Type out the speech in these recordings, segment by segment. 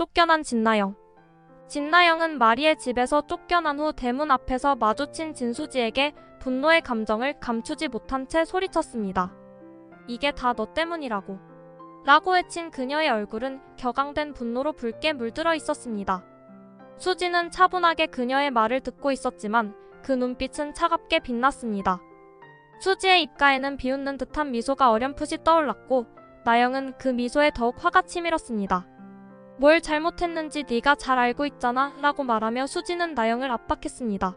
쫓겨난 진나영. 진나영은 마리의 집에서 쫓겨난 후 대문 앞에서 마주친 진수지에게 분노의 감정을 감추지 못한 채 소리쳤습니다. 이게 다 너 때문이라고. 라고 외친 그녀의 얼굴은 격앙된 분노로 붉게 물들어 있었습니다. 수지는 차분하게 그녀의 말을 듣고 있었지만 그 눈빛은 차갑게 빛났습니다. 수지의 입가에는 비웃는 듯한 미소가 어렴풋이 떠올랐고 나영은 그 미소에 더욱 화가 치밀었습니다. 뭘 잘못했는지 네가 잘 알고 있잖아 라고 말하며 수지는 나영을 압박했습니다.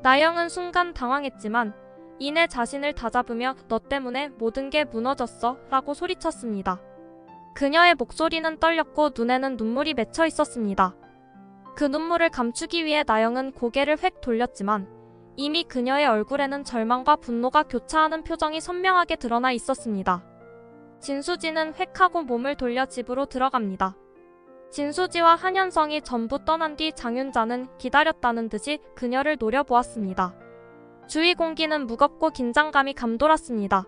나영은 순간 당황했지만 이내 자신을 다잡으며 너 때문에 모든 게 무너졌어 라고 소리쳤습니다. 그녀의 목소리는 떨렸고 눈에는 눈물이 맺혀 있었습니다. 그 눈물을 감추기 위해 나영은 고개를 획 돌렸지만 이미 그녀의 얼굴에는 절망과 분노가 교차하는 표정이 선명하게 드러나 있었습니다. 진수지는 획 하고 몸을 돌려 집으로 들어갑니다. 진수지와 한현성이 전부 떠난 뒤 장윤자는 기다렸다는 듯이 그녀를 노려보았습니다. 주위 공기는 무겁고 긴장감이 감돌았습니다.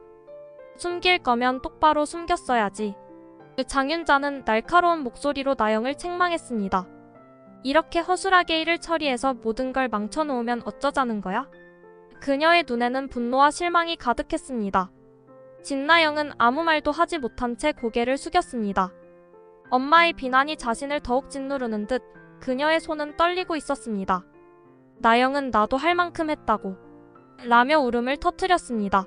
숨길 거면 똑바로 숨겼어야지. 장윤자는 날카로운 목소리로 나영을 책망했습니다. 이렇게 허술하게 일을 처리해서 모든 걸 망쳐놓으면 어쩌자는 거야? 그녀의 눈에는 분노와 실망이 가득했습니다. 진나영은 아무 말도 하지 못한 채 고개를 숙였습니다. 엄마의 비난이 자신을 더욱 짓누르는 듯 그녀의 손은 떨리고 있었습니다. 나영은 나도 할 만큼 했다고 라며 울음을 터뜨렸습니다.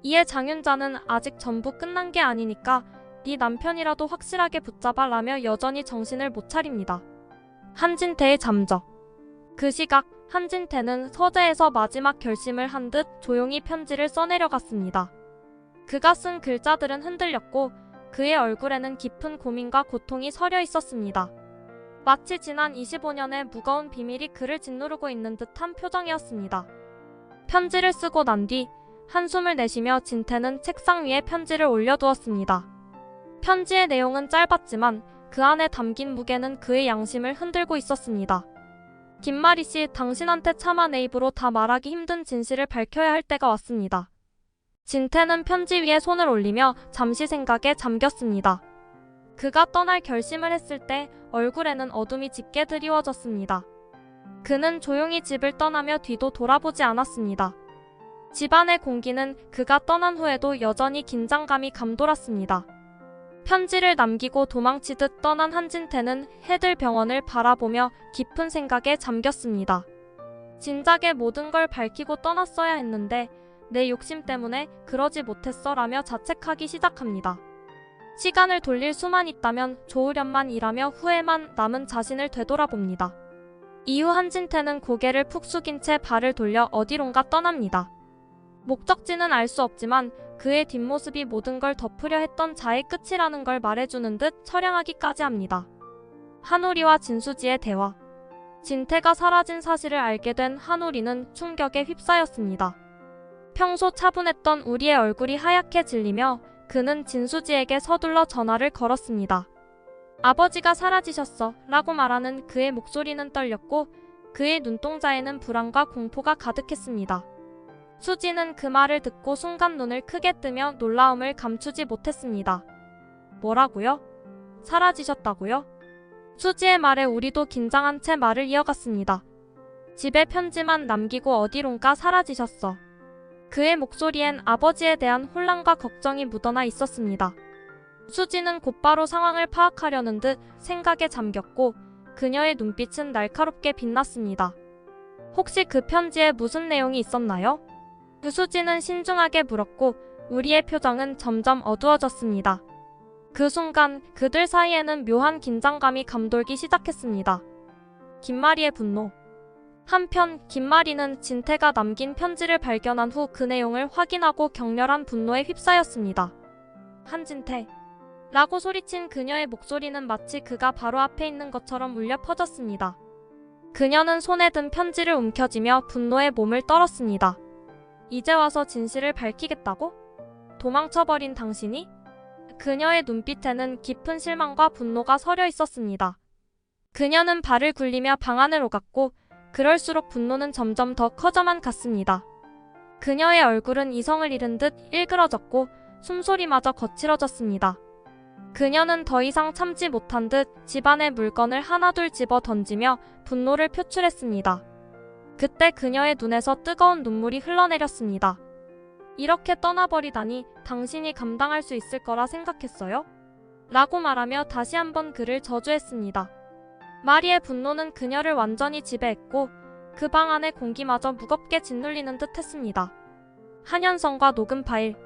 이에 장윤자는 아직 전부 끝난 게 아니니까 네 남편이라도 확실하게 붙잡아 라며 여전히 정신을 못 차립니다. 한진태의 잠적. 그 시각 한진태는 서재에서 마지막 결심을 한 듯 조용히 편지를 써내려갔습니다. 그가 쓴 글자들은 흔들렸고 그의 얼굴에는 깊은 고민과 고통이 서려 있었습니다. 마치 지난 25년의 무거운 비밀이 그를 짓누르고 있는 듯한 표정이었습니다. 편지를 쓰고 난 뒤 한숨을 내쉬며 진태는 책상 위에 편지를 올려두었습니다. 편지의 내용은 짧았지만 그 안에 담긴 무게는 그의 양심을 흔들고 있었습니다. 김마리 씨, 당신한테 차마 내 입으로 다 말하기 힘든 진실을 밝혀야 할 때가 왔습니다. 진태는 편지 위에 손을 올리며 잠시 생각에 잠겼습니다. 그가 떠날 결심을 했을 때 얼굴에는 어둠이 짙게 드리워졌습니다. 그는 조용히 집을 떠나며 뒤도 돌아보지 않았습니다. 집안의 공기는 그가 떠난 후에도 여전히 긴장감이 감돌았습니다. 편지를 남기고 도망치듯 떠난 한진태는 해들 병원을 바라보며 깊은 생각에 잠겼습니다. 진작에 모든 걸 밝히고 떠났어야 했는데 내 욕심 때문에 그러지 못했어 라며 자책하기 시작합니다. 시간을 돌릴 수만 있다면 좋으련만 일하며 후회만 남은 자신을 되돌아봅니다. 이후 한진태는 고개를 푹 숙인 채 발을 돌려 어디론가 떠납니다. 목적지는 알 수 없지만 그의 뒷모습이 모든 걸 덮으려 했던 자의 끝이라는 걸 말해주는 듯 처량하기까지 합니다. 한우리와 진수지의 대화. 진태가 사라진 사실을 알게 된 한우리는 충격에 휩싸였습니다. 평소 차분했던 우리의 얼굴이 하얗게 질리며 그는 진수지에게 서둘러 전화를 걸었습니다. 아버지가 사라지셨어 라고 말하는 그의 목소리는 떨렸고 그의 눈동자에는 불안과 공포가 가득했습니다. 수지는 그 말을 듣고 순간 눈을 크게 뜨며 놀라움을 감추지 못했습니다. 뭐라고요? 사라지셨다고요? 수지의 말에 우리도 긴장한 채 말을 이어갔습니다. 집에 편지만 남기고 어디론가 사라지셨어. 그의 목소리엔 아버지에 대한 혼란과 걱정이 묻어나 있었습니다. 수지는 곧바로 상황을 파악하려는 듯 생각에 잠겼고 그녀의 눈빛은 날카롭게 빛났습니다. 혹시 그 편지에 무슨 내용이 있었나요? 수지는 신중하게 물었고 우리의 표정은 점점 어두워졌습니다. 그 순간 그들 사이에는 묘한 긴장감이 감돌기 시작했습니다. 김마리의 분노. 한편 김마리는 진태가 남긴 편지를 발견한 후 그 내용을 확인하고 격렬한 분노에 휩싸였습니다. 한진태 라고 소리친 그녀의 목소리는 마치 그가 바로 앞에 있는 것처럼 울려 퍼졌습니다. 그녀는 손에 든 편지를 움켜쥐며 분노에 몸을 떨었습니다. 이제 와서 진실을 밝히겠다고? 도망쳐버린 당신이? 그녀의 눈빛에는 깊은 실망과 분노가 서려 있었습니다. 그녀는 발을 굴리며 방 안으로 갔고 그럴수록 분노는 점점 더 커져만 갔습니다. 그녀의 얼굴은 이성을 잃은 듯 일그러졌고 숨소리마저 거칠어졌습니다. 그녀는 더 이상 참지 못한 듯 집안의 물건을 하나둘 집어 던지며 분노를 표출했습니다. 그때 그녀의 눈에서 뜨거운 눈물이 흘러내렸습니다. 이렇게 떠나버리다니 당신이 감당할 수 있을 거라 생각했어요? 라고 말하며 다시 한번 그를 저주했습니다. 마리의 분노는 그녀를 완전히 지배했고 그 방 안의 공기마저 무겁게 짓눌리는 듯 했습니다. 한현성과 녹음 파일.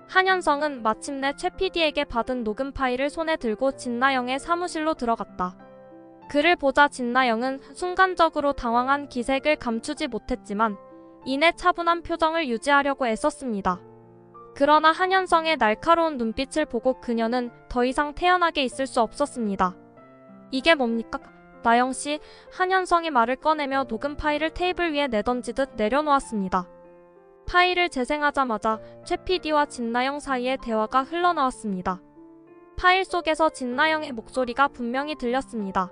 한현성은 마침내 최 PD에게 받은 녹음 파일을 손에 들고 진나영의 사무실로 들어갔다. 그를 보자 진나영은 순간적으로 당황한 기색을 감추지 못했지만 이내 차분한 표정을 유지하려고 애썼습니다. 그러나 한현성의 날카로운 눈빛을 보고 그녀는 더 이상 태연하게 있을 수 없었습니다. 이게 뭡니까? 나영씨, 한현성이 말을 꺼내며 녹음 파일을 테이블 위에 내던지듯 내려놓았습니다. 파일을 재생하자마자 최 PD와 진나영 사이의 대화가 흘러나왔습니다. 파일 속에서 진나영의 목소리가 분명히 들렸습니다.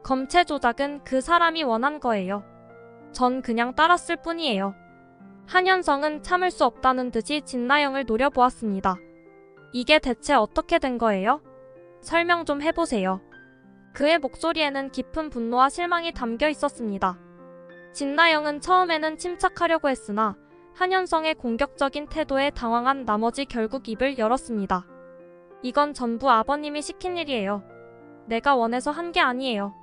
검체 조작은 그 사람이 원한 거예요. 전 그냥 따랐을 뿐이에요. 한현성은 참을 수 없다는 듯이 진나영을 노려보았습니다. 이게 대체 어떻게 된 거예요? 설명 좀 해보세요. 그의 목소리에는 깊은 분노와 실망이 담겨 있었습니다. 진나영은 처음에는 침착하려고 했으나 한현성의 공격적인 태도에 당황한 나머지 결국 입을 열었습니다. 이건 전부 아버님이 시킨 일이에요. 내가 원해서 한 게 아니에요.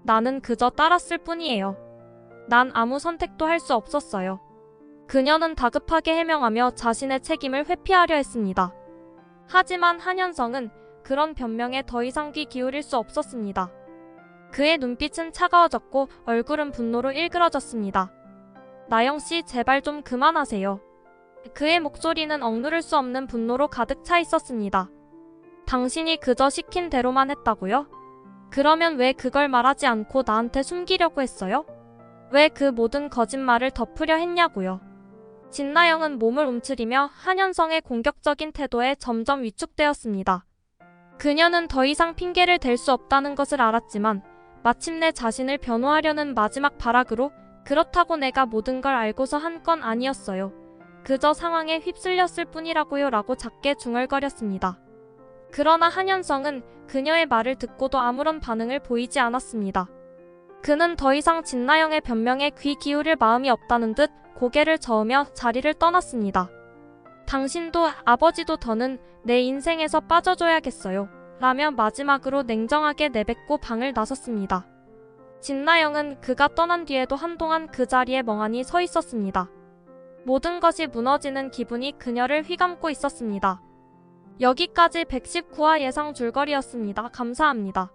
나는 그저 따랐을 뿐이에요. 난 아무 선택도 할 수 없었어요. 그녀는 다급하게 해명하며 자신의 책임을 회피하려 했습니다. 하지만 한현성은 그런 변명에 더 이상 귀 기울일 수 없었습니다. 그의 눈빛은 차가워졌고 얼굴은 분노로 일그러졌습니다. 나영씨, 제발 좀 그만하세요. 그의 목소리는 억누를 수 없는 분노로 가득 차 있었습니다. 당신이 그저 시킨 대로만 했다고요? 그러면 왜 그걸 말하지 않고 나한테 숨기려고 했어요? 왜 그 모든 거짓말을 덮으려 했냐고요? 진나영은 몸을 움츠리며 한현성의 공격적인 태도에 점점 위축되었습니다. 그녀는 더 이상 핑계를 댈 수 없다는 것을 알았지만 마침내 자신을 변호하려는 마지막 발악으로 그렇다고 내가 모든 걸 알고서 한 건 아니었어요. 그저 상황에 휩쓸렸을 뿐이라고요 라고 작게 중얼거렸습니다. 그러나 한현성은 그녀의 말을 듣고도 아무런 반응을 보이지 않았습니다. 그는 더 이상 진나영의 변명에 귀 기울일 마음이 없다는 듯 고개를 저으며 자리를 떠났습니다. 당신도 아버지도 더는 내 인생에서 빠져줘야겠어요. 라며 마지막으로 냉정하게 내뱉고 방을 나섰습니다. 진나영은 그가 떠난 뒤에도 한동안 그 자리에 멍하니 서 있었습니다. 모든 것이 무너지는 기분이 그녀를 휘감고 있었습니다. 여기까지 119화 예상 줄거리였습니다. 감사합니다.